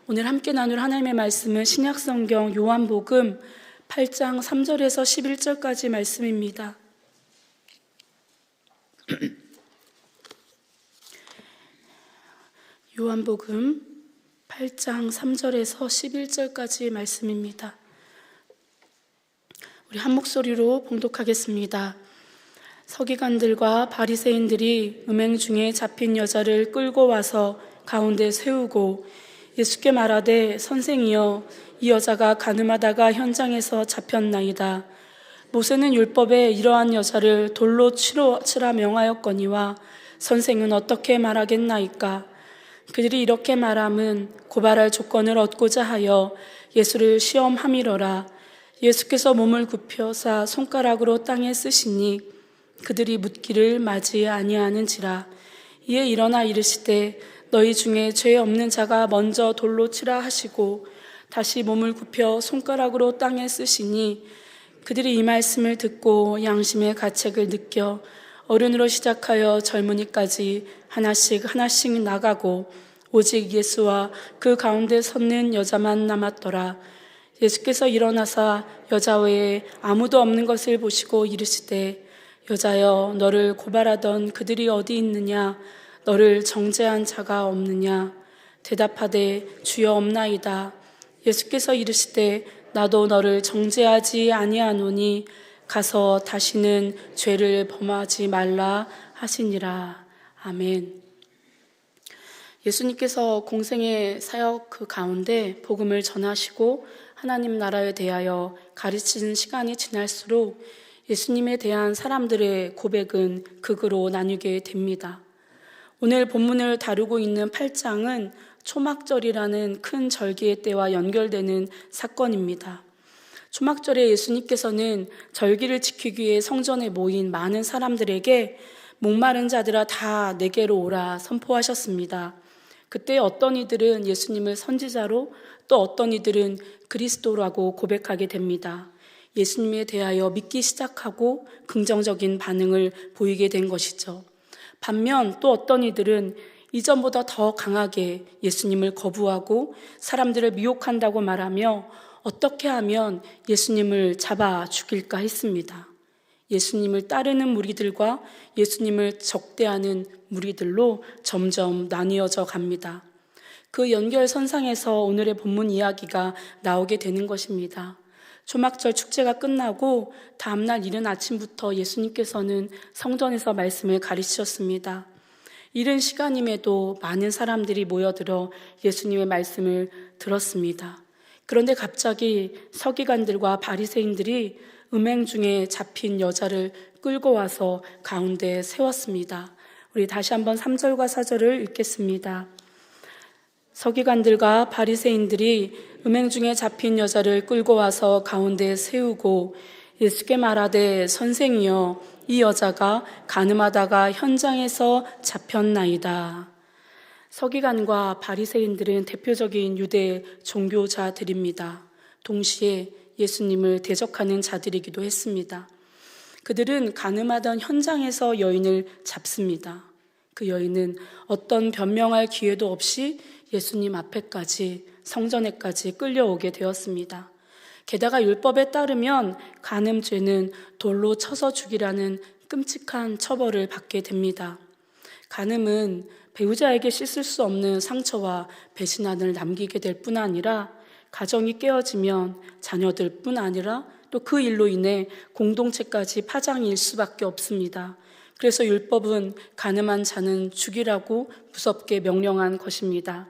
오늘 함께 나눌 하나님의 말씀은 신약성경 요한복음 8장 3절에서 11절까지 말씀입니다. 요한복음 8장 3절에서 11절까지 말씀입니다. 우리 한 목소리로 봉독하겠습니다. 서기관들과 바리새인들이 음행 중에 잡힌 여자를 끌고 와서 가운데 세우고 예수께 말하되 선생이여 이 여자가 간음하다가 현장에서 잡혔나이다. 모세는 율법에 이러한 여자를 돌로 치라 명하였거니와 선생은 어떻게 말하겠나이까? 그들이 이렇게 말함은 고발할 조건을 얻고자 하여 예수를 시험함이러라. 예수께서 몸을 굽혀사 손가락으로 땅에 쓰시니 그들이 묻기를 맞이 아니하는지라. 이에 일어나 이르시되 너희 중에 죄 없는 자가 먼저 돌로 치라 하시고 다시 몸을 굽혀 손가락으로 땅에 쓰시니 그들이 이 말씀을 듣고 양심의 가책을 느껴 어른으로 시작하여 젊은이까지 하나씩 나가고 오직 예수와 그 가운데 섰는 여자만 남았더라. 예수께서 일어나사 여자 외에 아무도 없는 것을 보시고 이르시되 여자여 너를 고발하던 그들이 어디 있느냐? 너를 정죄한 자가 없느냐? 대답하되 주여 없나이다. 예수께서 이르시되 나도 너를 정죄하지 아니하노니 가서 다시는 죄를 범하지 말라 하시니라. 아멘. 예수님께서 공생의 사역 그 가운데 복음을 전하시고 하나님 나라에 대하여 가르치는 시간이 지날수록 예수님에 대한 사람들의 고백은 극으로 나뉘게 됩니다. 오늘 본문을 다루고 있는 8장은 초막절이라는 큰 절기의 때와 연결되는 사건입니다. 초막절에 예수님께서는 절기를 지키기 위해 성전에 모인 많은 사람들에게 목마른 자들아 다 내게로 오라 선포하셨습니다. 그때 어떤 이들은 예수님을 선지자로 또 어떤 이들은 그리스도라고 고백하게 됩니다. 예수님에 대하여 믿기 시작하고 긍정적인 반응을 보이게 된 것이죠. 반면 또 어떤 이들은 이전보다 더 강하게 예수님을 거부하고 사람들을 미혹한다고 말하며 어떻게 하면 예수님을 잡아 죽일까 했습니다. 예수님을 따르는 무리들과 예수님을 적대하는 무리들로 점점 나뉘어져 갑니다. 그 연결선상에서 오늘의 본문 이야기가 나오게 되는 것입니다. 초막절 축제가 끝나고 다음날 이른 아침부터 예수님께서는 성전에서 말씀을 가르치셨습니다. 이른 시간임에도 많은 사람들이 모여들어 예수님의 말씀을 들었습니다. 그런데 갑자기 서기관들과 바리새인들이 음행 중에 잡힌 여자를 끌고 와서 가운데 세웠습니다. 우리 다시 한번 3절과 4절을 읽겠습니다. 서기관들과 바리새인들이 음행 중에 잡힌 여자를 끌고 와서 가운데 세우고 예수께 말하되 선생이여 이 여자가 간음하다가 현장에서 잡혔나이다. 서기관과 바리새인들은 대표적인 유대 종교자들입니다. 동시에 예수님을 대적하는 자들이기도 했습니다. 그들은 간음하던 현장에서 여인을 잡습니다. 그 여인은 어떤 변명할 기회도 없이 예수님 앞에까지 성전에까지 끌려오게 되었습니다. 게다가 율법에 따르면 간음죄는 돌로 쳐서 죽이라는 끔찍한 처벌을 받게 됩니다. 간음은 배우자에게 씻을 수 없는 상처와 배신안을 남기게 될 뿐 아니라 가정이 깨어지면 자녀들 뿐 아니라 또 그 일로 인해 공동체까지 파장일 수밖에 없습니다. 그래서 율법은 간음한 자는 죽이라고 무섭게 명령한 것입니다.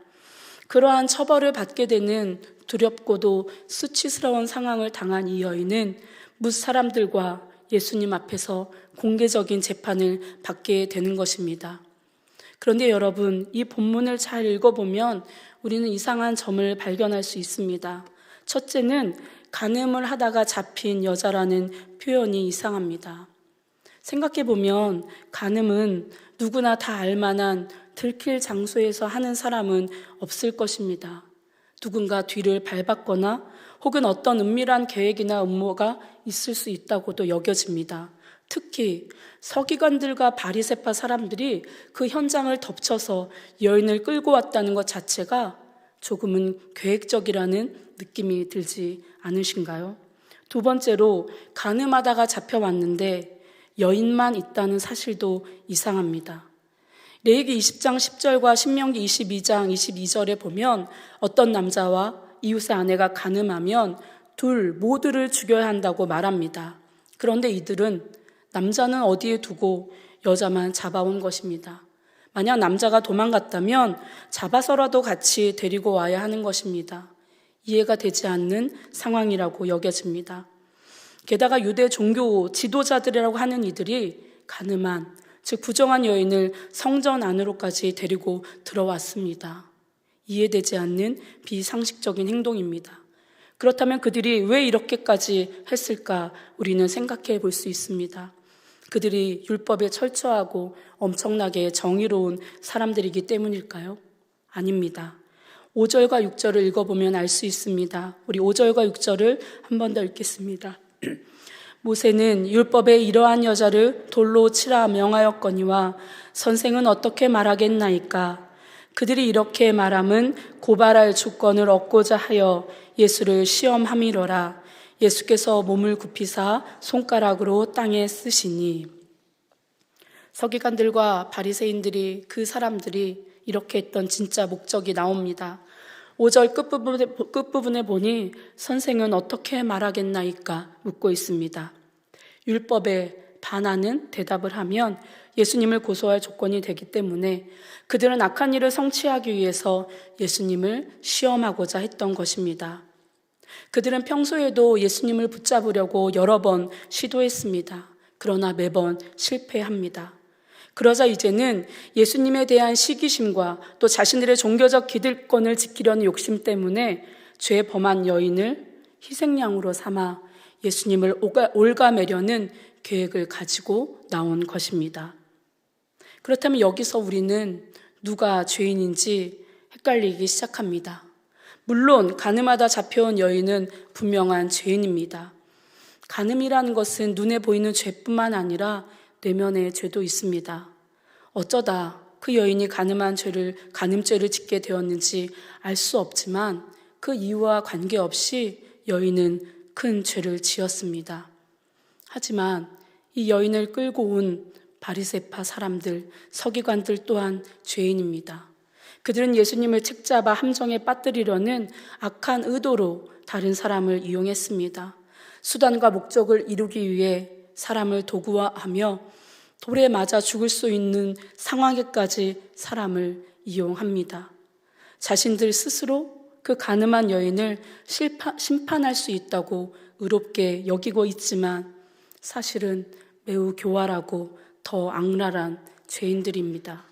그러한 처벌을 받게 되는 두렵고도 수치스러운 상황을 당한 이 여인은 뭇 사람들과 예수님 앞에서 공개적인 재판을 받게 되는 것입니다. 그런데 여러분, 이 본문을 잘 읽어보면 우리는 이상한 점을 발견할 수 있습니다. 첫째는 간음을 하다가 잡힌 여자라는 표현이 이상합니다. 생각해보면 간음은 누구나 다 알만한 들킬 장소에서 하는 사람은 없을 것입니다. 누군가 뒤를 밟았거나 혹은 어떤 은밀한 계획이나 음모가 있을 수 있다고도 여겨집니다. 특히 서기관들과 바리새파 사람들이 그 현장을 덮쳐서 여인을 끌고 왔다는 것 자체가 조금은 계획적이라는 느낌이 들지 않으신가요? 두 번째로 가늠하다가 잡혀왔는데 여인만 있다는 사실도 이상합니다. 레위기 20장 10절과 신명기 22장 22절에 보면 어떤 남자와 이웃의 아내가 가늠하면 둘 모두를 죽여야 한다고 말합니다. 그런데 이들은 남자는 어디에 두고 여자만 잡아온 것입니다. 만약 남자가 도망갔다면 잡아서라도 같이 데리고 와야 하는 것입니다. 이해가 되지 않는 상황이라고 여겨집니다. 게다가 유대 종교 지도자들이라고 하는 이들이 가늠한, 즉 부정한 여인을 성전 안으로까지 데리고 들어왔습니다. 이해되지 않는 비상식적인 행동입니다. 그렇다면 그들이 왜 이렇게까지 했을까 우리는 생각해 볼 수 있습니다. 그들이 율법에 철저하고 엄청나게 정의로운 사람들이기 때문일까요? 아닙니다. 5절과 6절을 읽어보면 알 수 있습니다. 우리 5절과 6절을 한 번 더 읽겠습니다. 모세는 율법에 이러한 여자를 돌로 치라 명하였거니와 선생은 어떻게 말하겠나이까? 그들이 이렇게 말함은 고발할 주권을 얻고자 하여 예수를 시험함이로라. 예수께서 몸을 굽히사 손가락으로 땅에 쓰시니. 서기관들과 바리새인들이, 그 사람들이 이렇게 했던 진짜 목적이 나옵니다. 5절 끝부분에 보니 선생은 어떻게 말하겠나이까 묻고 있습니다. 율법에 반하는 대답을 하면 예수님을 고소할 조건이 되기 때문에 그들은 악한 일을 성취하기 위해서 예수님을 시험하고자 했던 것입니다. 그들은 평소에도 예수님을 붙잡으려고 여러 번 시도했습니다. 그러나 매번 실패합니다. 그러자 이제는 예수님에 대한 시기심과 또 자신들의 종교적 기득권을 지키려는 욕심 때문에 죄 범한 여인을 희생양으로 삼아 예수님을 올가매려는 계획을 가지고 나온 것입니다. 그렇다면 여기서 우리는 누가 죄인인지 헷갈리기 시작합니다. 물론 가늠하다 잡혀온 여인은 분명한 죄인입니다. 가늠이라는 것은 눈에 보이는 죄뿐만 아니라 내면의 죄도 있습니다. 어쩌다 그 여인이 가늠죄를 짓게 되었는지 알 수 없지만 그 이유와 관계없이 여인은 큰 죄를 지었습니다. 하지만 이 여인을 끌고 온 바리새파 사람들, 서기관들 또한 죄인입니다. 그들은 예수님을 책잡아 함정에 빠뜨리려는 악한 의도로 다른 사람을 이용했습니다. 수단과 목적을 이루기 위해 사람을 도구화하며 돌에 맞아 죽을 수 있는 상황에까지 사람을 이용합니다. 자신들 스스로 그 가늠한 여인을 심판할 수 있다고 의롭게 여기고 있지만 사실은 매우 교활하고 더 악랄한 죄인들입니다.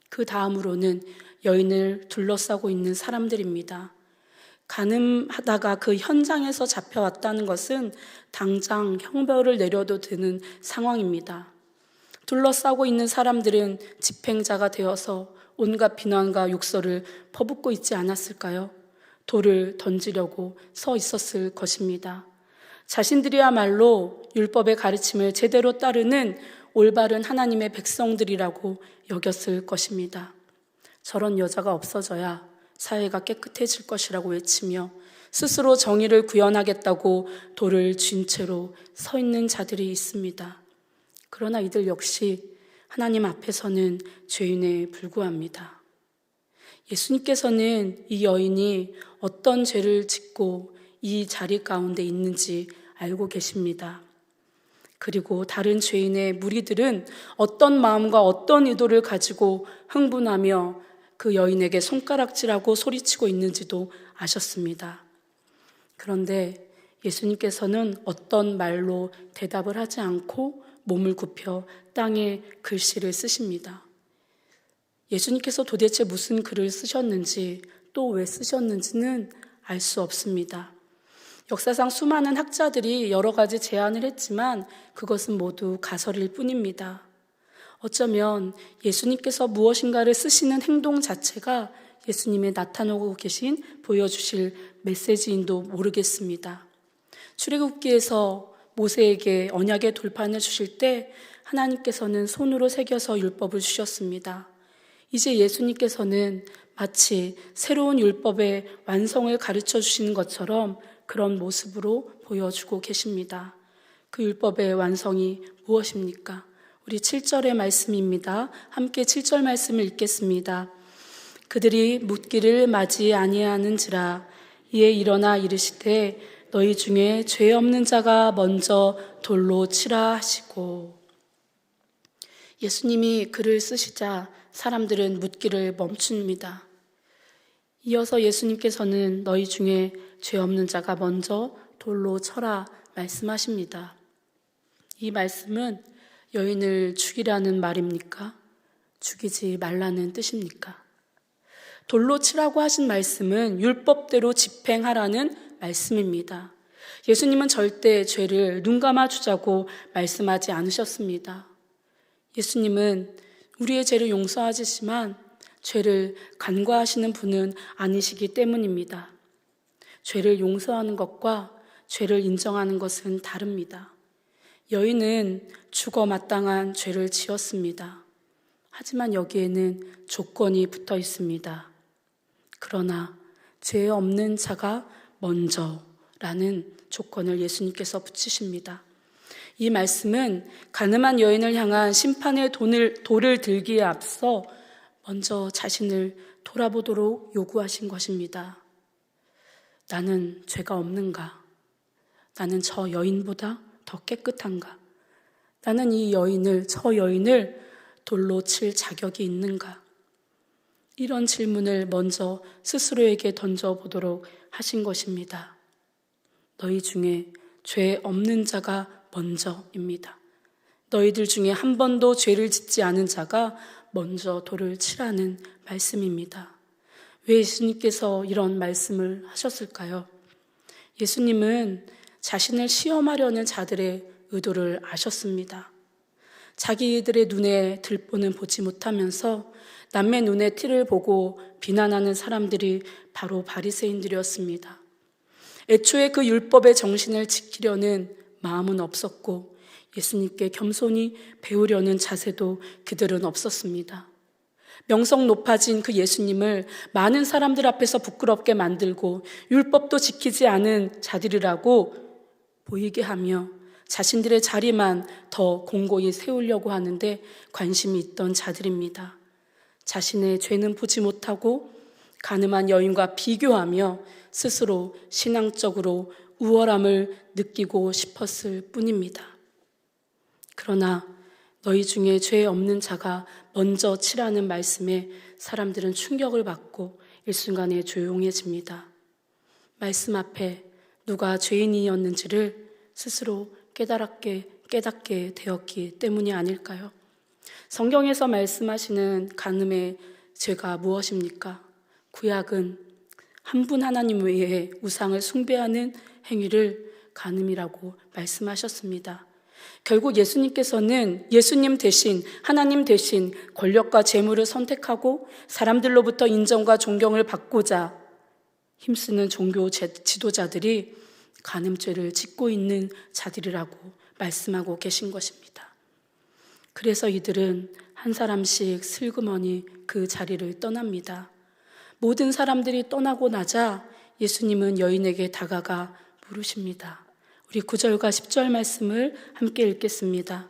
그 다음으로는 여인을 둘러싸고 있는 사람들입니다. 가늠하다가 그 현장에서 잡혀왔다는 것은 당장 형벌을 내려도 되는 상황입니다. 둘러싸고 있는 사람들은 집행자가 되어서 온갖 비난과 욕설을 퍼붓고 있지 않았을까요? 돌을 던지려고 서 있었을 것입니다. 자신들이야말로 율법의 가르침을 제대로 따르는 올바른 하나님의 백성들이라고 여겼을 것입니다. 저런 여자가 없어져야 사회가 깨끗해질 것이라고 외치며 스스로 정의를 구현하겠다고 돌을 쥔 채로 서 있는 자들이 있습니다. 그러나 이들 역시 하나님 앞에서는 죄인에 불과합니다. 예수님께서는 이 여인이 어떤 죄를 짓고 이 자리 가운데 있는지 알고 계십니다. 그리고 다른 죄인의 무리들은 어떤 마음과 어떤 의도를 가지고 흥분하며 그 여인에게 손가락질하고 소리치고 있는지도 아셨습니다. 그런데 예수님께서는 어떤 말로 대답을 하지 않고 몸을 굽혀 땅에 글씨를 쓰십니다. 예수님께서 도대체 무슨 글을 쓰셨는지 또 왜 쓰셨는지는 알 수 없습니다. 역사상 수많은 학자들이 여러 가지 제안을 했지만 그것은 모두 가설일 뿐입니다. 어쩌면 예수님께서 무엇인가를 쓰시는 행동 자체가 예수님의 나타나고 계신 보여주실 메시지인도 모르겠습니다. 출애굽기에서 모세에게 언약의 돌판을 주실 때 하나님께서는 손으로 새겨서 율법을 주셨습니다. 이제 예수님께서는 마치 새로운 율법의 완성을 가르쳐 주시는 것처럼 그런 모습으로 보여주고 계십니다. 그 율법의 완성이 무엇입니까? 우리 7절의 말씀입니다. 함께 7절 말씀을 읽겠습니다. 그들이 묻기를 맞이 아니하는지라 이에 일어나 이르시되 너희 중에 죄 없는 자가 먼저 돌로 치라 하시고. 예수님이 글을 쓰시자 사람들은 묻기를 멈춥니다. 이어서 예수님께서는 너희 중에 죄 없는 자가 먼저 돌로 쳐라 말씀하십니다. 이 말씀은 여인을 죽이라는 말입니까? 죽이지 말라는 뜻입니까? 돌로 치라고 하신 말씀은 율법대로 집행하라는 말씀입니다. 예수님은 절대 죄를 눈 감아주자고 말씀하지 않으셨습니다. 예수님은 우리의 죄를 용서하시지만 죄를 간과하시는 분은 아니시기 때문입니다. 죄를 용서하는 것과 죄를 인정하는 것은 다릅니다. 여인은 죽어 마땅한 죄를 지었습니다. 하지만 여기에는 조건이 붙어 있습니다. 그러나 죄 없는 자가 먼저라는 조건을 예수님께서 붙이십니다. 이 말씀은 가늠한 여인을 향한 심판의 돌을 들기에 앞서 먼저 자신을 돌아보도록 요구하신 것입니다. 나는 죄가 없는가? 나는 저 여인보다 더 깨끗한가? 나는 저 여인을 돌로 칠 자격이 있는가? 이런 질문을 먼저 스스로에게 던져보도록 하신 것입니다. 너희 중에 죄 없는 자가 먼저입니다. 너희들 중에 한 번도 죄를 짓지 않은 자가 먼저 돌을 치라는 말씀입니다. 왜 예수님께서 이런 말씀을 하셨을까요? 예수님은 자신을 시험하려는 자들의 의도를 아셨습니다. 자기들의 눈에 들보는 보지 못하면서 남의 눈에 티를 보고 비난하는 사람들이 바로 바리새인들이었습니다. 애초에 그 율법의 정신을 지키려는 마음은 없었고 예수님께 겸손히 배우려는 자세도 그들은 없었습니다. 명성 높아진 그 예수님을 많은 사람들 앞에서 부끄럽게 만들고 율법도 지키지 않은 자들이라고 보이게 하며 자신들의 자리만 더 공고히 세우려고 하는데 관심이 있던 자들입니다. 자신의 죄는 보지 못하고 가늠한 여인과 비교하며 스스로 신앙적으로 우월함을 느끼고 싶었을 뿐입니다. 그러나 너희 중에 죄 없는 자가 먼저 치라는 말씀에 사람들은 충격을 받고 일순간에 조용해집니다. 말씀 앞에 누가 죄인이었는지를 스스로 깨닫게 되었기 때문이 아닐까요? 성경에서 말씀하시는 간음의 죄가 무엇입니까? 구약은 한 분 하나님 외에 우상을 숭배하는 행위를 간음이라고 말씀하셨습니다. 결국 예수님께서는 예수님 대신, 하나님 대신 권력과 재물을 선택하고 사람들로부터 인정과 존경을 받고자 힘쓰는 종교 지도자들이 간음죄를 짓고 있는 자들이라고 말씀하고 계신 것입니다. 그래서 이들은 한 사람씩 슬그머니 그 자리를 떠납니다. 모든 사람들이 떠나고 나자 예수님은 여인에게 다가가 물으십니다. 우리 9절과 10절 말씀을 함께 읽겠습니다.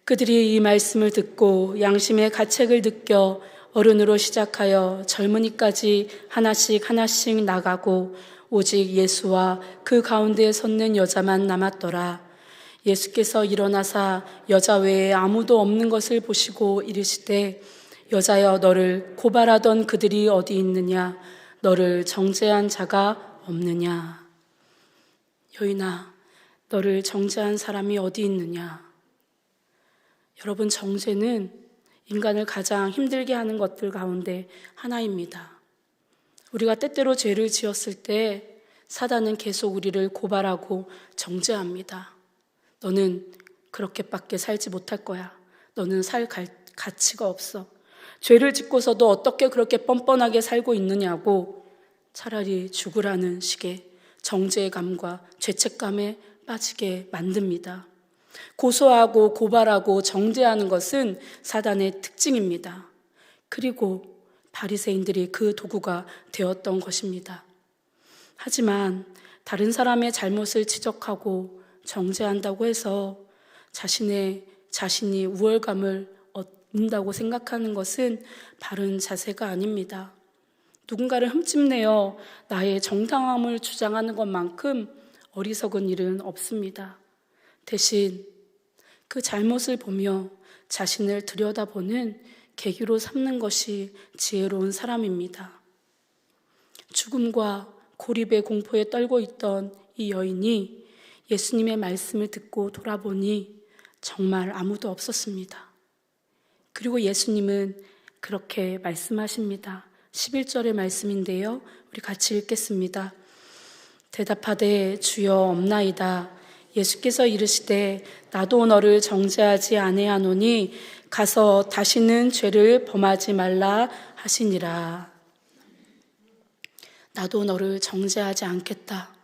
그들이 이 말씀을 듣고 양심의 가책을 느껴 어른으로 시작하여 젊은이까지 하나씩 나가고 오직 예수와 그 가운데 섰는 여자만 남았더라. 예수께서 일어나사 여자 외에 아무도 없는 것을 보시고 이르시되 여자여 너를 고발하던 그들이 어디 있느냐? 너를 정죄한 자가 없느냐? 여인아, 너를 정죄한 사람이 어디 있느냐? 여러분, 정죄는 인간을 가장 힘들게 하는 것들 가운데 하나입니다. 우리가 때때로 죄를 지었을 때 사단은 계속 우리를 고발하고 정죄합니다. 너는 그렇게밖에 살지 못할 거야. 너는 살 가치가 없어. 죄를 짓고서도 어떻게 그렇게 뻔뻔하게 살고 있느냐고 차라리 죽으라는 식의 정죄감과 죄책감에 빠지게 만듭니다. 고소하고 고발하고 정죄하는 것은 사단의 특징입니다. 그리고 바리새인들이 그 도구가 되었던 것입니다. 하지만 다른 사람의 잘못을 지적하고 정죄한다고 해서 자신이 우월감을 얻는다고 생각하는 것은 바른 자세가 아닙니다. 누군가를 흠집내어 나의 정당함을 주장하는 것만큼 어리석은 일은 없습니다. 대신 그 잘못을 보며 자신을 들여다보는 계기로 삼는 것이 지혜로운 사람입니다. 죽음과 고립의 공포에 떨고 있던 이 여인이 예수님의 말씀을 듣고 돌아보니 정말 아무도 없었습니다. 그리고 예수님은 그렇게 말씀하십니다. 11절의 말씀인데요. 우리 같이 읽겠습니다. 대답하되 주여 없나이다. 예수께서 이르시되 나도 너를 정죄하지 아니하노니 가서 다시는 죄를 범하지 말라 하시니라. 나도 너를 정죄하지 않겠다.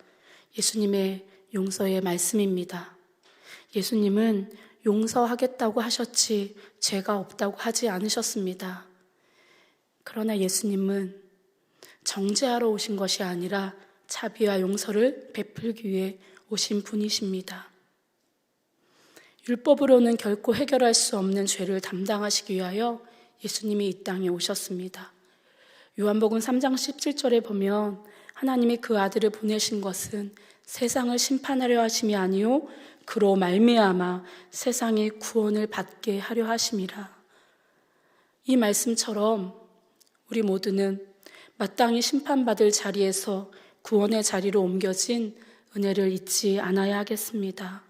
예수님의 용서의 말씀입니다. 예수님은 용서하겠다고 하셨지 죄가 없다고 하지 않으셨습니다. 그러나 예수님은 정죄하러 오신 것이 아니라 자비와 용서를 베풀기 위해 오신 분이십니다. 율법으로는 결코 해결할 수 없는 죄를 담당하시기 위하여 예수님이 이 땅에 오셨습니다. 요한복음 3장 17절에 보면 하나님이 그 아들을 보내신 것은 세상을 심판하려 하심이 아니요 그로 말미암아 세상의 구원을 받게 하려 하심이라. 이 말씀처럼 우리 모두는 마땅히 심판받을 자리에서 구원의 자리로 옮겨진 은혜를 잊지 않아야 하겠습니다.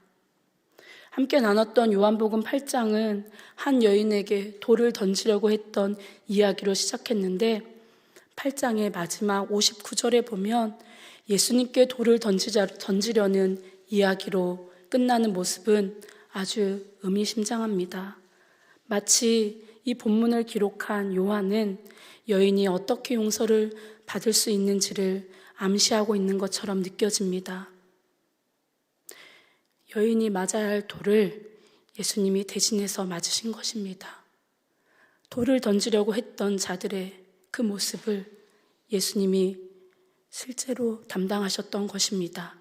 함께 나눴던 요한복음 8장은 한 여인에게 돌을 던지려고 했던 이야기로 시작했는데 8장의 마지막 59절에 보면 예수님께 돌을 던지려는 이야기로 끝나는 모습은 아주 의미심장합니다. 마치 이 본문을 기록한 요한은 여인이 어떻게 용서를 받을 수 있는지를 암시하고 있는 것처럼 느껴집니다. 여인이 맞아야 할 돌을 예수님이 대신해서 맞으신 것입니다. 돌을 던지려고 했던 자들의 그 모습을 예수님이 실제로 담당하셨던 것입니다.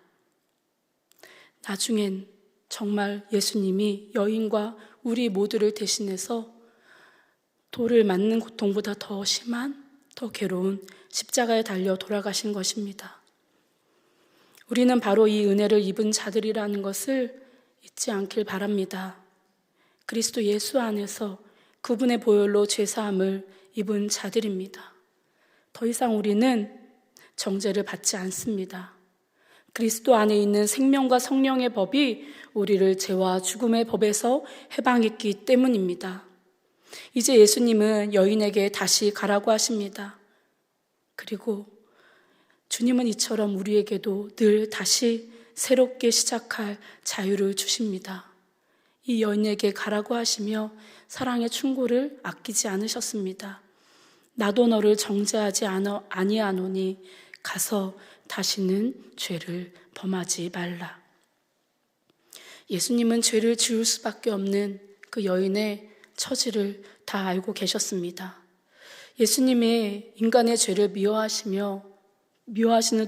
나중엔 정말 예수님이 여인과 우리 모두를 대신해서 돌을 맞는 고통보다 더 심한, 더 괴로운 십자가에 달려 돌아가신 것입니다. 우리는 바로 이 은혜를 입은 자들이라는 것을 잊지 않길 바랍니다. 그리스도 예수 안에서 그분의 보혈로 죄사함을 입은 자들입니다. 더 이상 우리는 정죄를 받지 않습니다. 그리스도 안에 있는 생명과 성령의 법이 우리를 죄와 죽음의 법에서 해방했기 때문입니다. 이제 예수님은 여인에게 다시 가라고 하십니다. 그리고 주님은 이처럼 우리에게도 늘 다시 새롭게 시작할 자유를 주십니다. 이 여인에게 가라고 하시며 사랑의 충고를 아끼지 않으셨습니다. 나도 너를 정죄하지 아니하노니 가서 다시는 죄를 범하지 말라. 예수님은 죄를 지을 수밖에 없는 그 여인의 처지를 다 알고 계셨습니다. 예수님의 인간의 죄를 미워하시는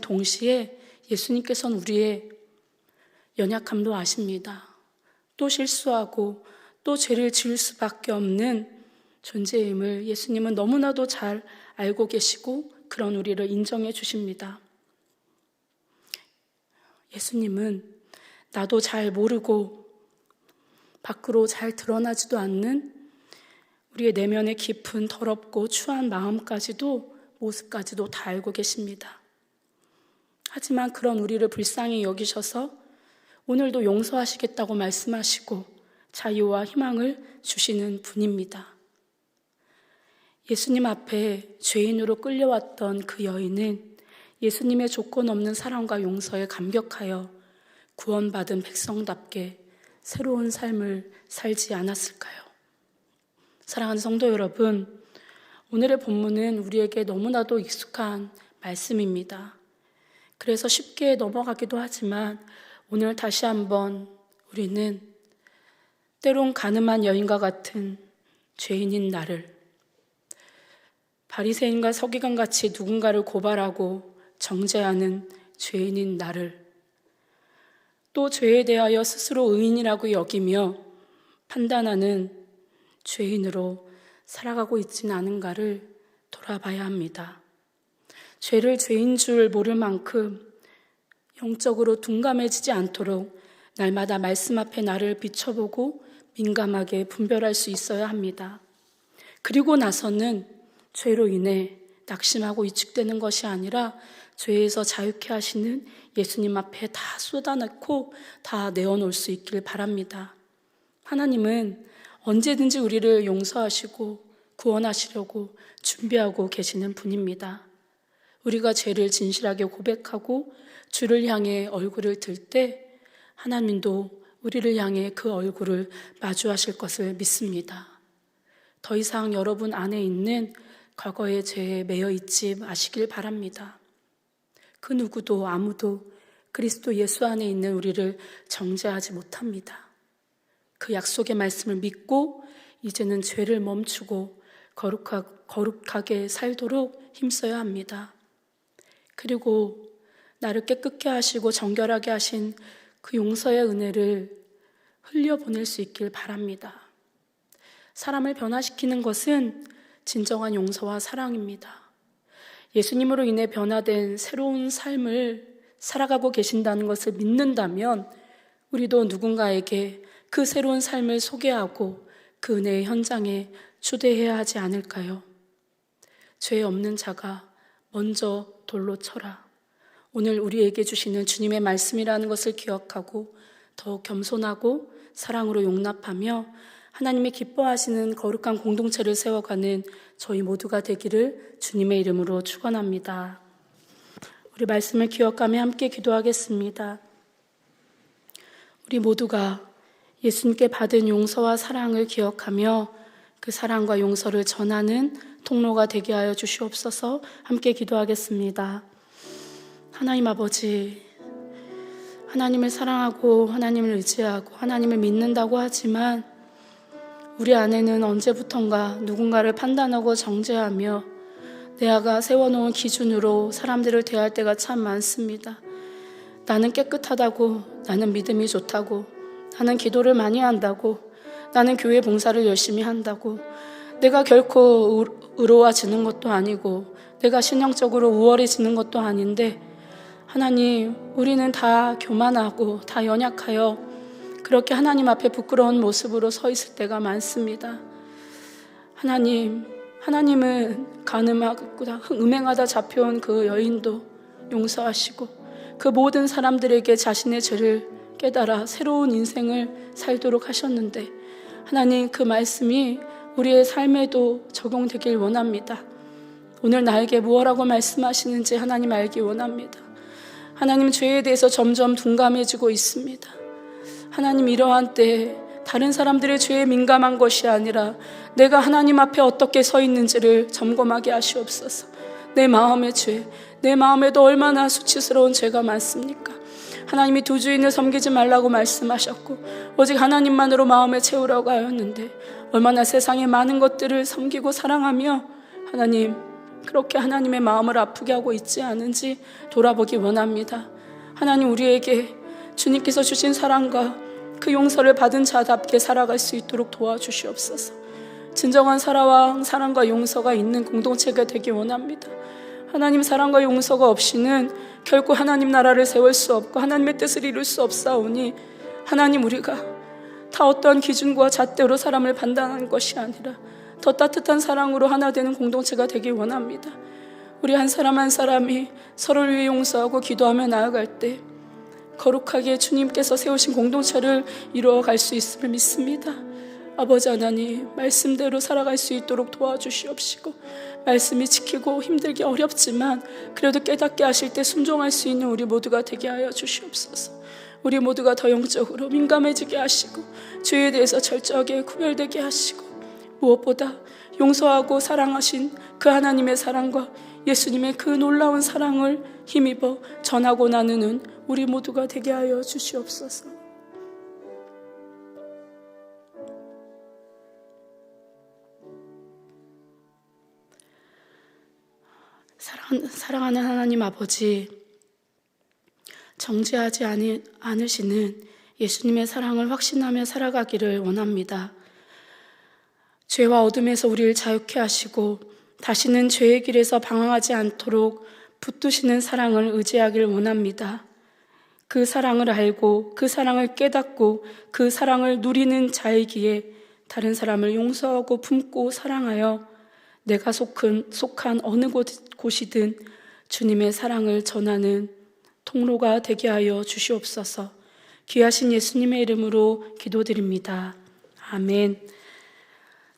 동시에 예수님께서는 우리의 연약함도 아십니다. 또 실수하고 또 죄를 지을 수밖에 없는 존재임을 예수님은 너무나도 잘 알고 계시고 그런 우리를 인정해 주십니다. 예수님은 나도 잘 모르고 밖으로 잘 드러나지도 않는 우리의 내면의 깊은 더럽고 추한 마음까지도 모습까지도 다 알고 계십니다. 하지만 그런 우리를 불쌍히 여기셔서 오늘도 용서하시겠다고 말씀하시고 자유와 희망을 주시는 분입니다. 예수님 앞에 죄인으로 끌려왔던 그 여인은 예수님의 조건 없는 사랑과 용서에 감격하여 구원받은 백성답게 새로운 삶을 살지 않았을까요? 사랑하는 성도 여러분, 오늘의 본문은 우리에게 너무나도 익숙한 말씀입니다. 그래서 쉽게 넘어가기도 하지만 오늘 다시 한번 우리는 때론 가늠한 여인과 같은 죄인인 나를, 바리새인과 서기관같이 누군가를 고발하고 정죄하는 죄인인 나를, 또 죄에 대하여 스스로 의인이라고 여기며 판단하는 죄인으로 살아가고 있지는 않은가를 돌아봐야 합니다. 죄를 죄인 줄 모를 만큼 영적으로 둔감해지지 않도록 날마다 말씀 앞에 나를 비춰보고 민감하게 분별할 수 있어야 합니다. 그리고 나서는 죄로 인해 낙심하고 위축되는 것이 아니라 죄에서 자유케 하시는 예수님 앞에 다 쏟아놓고 다 내어놓을 수 있길 바랍니다. 하나님은 언제든지 우리를 용서하시고 구원하시려고 준비하고 계시는 분입니다. 우리가 죄를 진실하게 고백하고 주를 향해 얼굴을 들 때 하나님도 우리를 향해 그 얼굴을 마주하실 것을 믿습니다. 더 이상 여러분 안에 있는 과거의 죄에 매여 있지 마시길 바랍니다. 그 누구도 아무도 그리스도 예수 안에 있는 우리를 정죄하지 못합니다. 그 약속의 말씀을 믿고 이제는 죄를 멈추고 거룩하게 살도록 힘써야 합니다. 그리고 나를 깨끗게 하시고 정결하게 하신 그 용서의 은혜를 흘려보낼 수 있길 바랍니다. 사람을 변화시키는 것은 진정한 용서와 사랑입니다. 예수님으로 인해 변화된 새로운 삶을 살아가고 계신다는 것을 믿는다면 우리도 누군가에게 그 새로운 삶을 소개하고 그 은혜의 현장에 초대해야 하지 않을까요? 죄 없는 자가 먼저 돌로 쳐라. 오늘 우리에게 주시는 주님의 말씀이라는 것을 기억하고 더 겸손하고 사랑으로 용납하며 하나님이 기뻐하시는 거룩한 공동체를 세워가는 저희 모두가 되기를 주님의 이름으로 축원합니다. 우리 말씀을 기억하며 함께 기도하겠습니다. 우리 모두가 예수님께 받은 용서와 사랑을 기억하며 그 사랑과 용서를 전하는 통로가 되게 하여 주시옵소서. 함께 기도하겠습니다. 하나님 아버지, 하나님을 사랑하고 하나님을 의지하고 하나님을 믿는다고 하지만 우리 안에는 언제부턴가 누군가를 판단하고 정죄하며 내가 세워놓은 기준으로 사람들을 대할 때가 참 많습니다. 나는 깨끗하다고, 나는 믿음이 좋다고, 나는 기도를 많이 한다고, 나는 교회 봉사를 열심히 한다고, 내가 결코 의로워지는 것도 아니고 내가 신령적으로 우월해지는 것도 아닌데 하나님, 우리는 다 교만하고 다 연약하여 그렇게 하나님 앞에 부끄러운 모습으로 서 있을 때가 많습니다. 하나님은 간음하고 음행하다 잡혀온 그 여인도 용서하시고 그 모든 사람들에게 자신의 죄를 깨달아 새로운 인생을 살도록 하셨는데 하나님, 그 말씀이 우리의 삶에도 적용되길 원합니다. 오늘 나에게 무엇라고 말씀하시는지 하나님 알기 원합니다. 하나님, 죄에 대해서 점점 둔감해지고 있습니다. 하나님, 이러한 때에 다른 사람들의 죄에 민감한 것이 아니라 내가 하나님 앞에 어떻게 서 있는지를 점검하게 하시옵소서. 내 마음의 죄, 내 마음에도 얼마나 수치스러운 죄가 많습니까? 하나님이 두 주인을 섬기지 말라고 말씀하셨고 오직 하나님만으로 마음을 채우라고 하였는데 얼마나 세상의 많은 것들을 섬기고 사랑하며 하나님, 그렇게 하나님의 마음을 아프게 하고 있지 않은지 돌아보기 원합니다. 하나님, 우리에게 주님께서 주신 사랑과 그 용서를 받은 자답게 살아갈 수 있도록 도와주시옵소서. 진정한 사랑과 용서가 있는 공동체가 되기 원합니다. 하나님, 사랑과 용서가 없이는 결코 하나님 나라를 세울 수 없고 하나님의 뜻을 이룰 수 없사오니 하나님, 우리가 다 어떠한 기준과 잣대로 사람을 판단하는 것이 아니라 더 따뜻한 사랑으로 하나 되는 공동체가 되기 원합니다. 우리 한 사람 한 사람이 서로를 위해 용서하고 기도하며 나아갈 때 거룩하게 주님께서 세우신 공동체를 이루어갈 수 있음을 믿습니다. 아버지 하나님, 말씀대로 살아갈 수 있도록 도와주시옵시고 말씀이 지키고 힘들기 어렵지만 그래도 깨닫게 하실 때 순종할 수 있는 우리 모두가 되게 하여 주시옵소서. 우리 모두가 더 영적으로 민감해지게 하시고 죄에 대해서 철저하게 구별되게 하시고 무엇보다 용서하고 사랑하신 그 하나님의 사랑과 예수님의 그 놀라운 사랑을 힘입어 전하고 나누는 우리 모두가 되게 하여 주시옵소서. 사랑하는 하나님 아버지, 정죄하지 않으시는 예수님의 사랑을 확신하며 살아가기를 원합니다. 죄와 어둠에서 우리를 자유케 하시고 다시는 죄의 길에서 방황하지 않도록 붙드시는 사랑을 의지하길 원합니다. 그 사랑을 알고 그 사랑을 깨닫고 그 사랑을 누리는 자이기에 다른 사람을 용서하고 품고 사랑하여 내가 속한 어느 곳이든 주님의 사랑을 전하는 통로가 되게 하여 주시옵소서. 귀하신 예수님의 이름으로 기도드립니다. 아멘.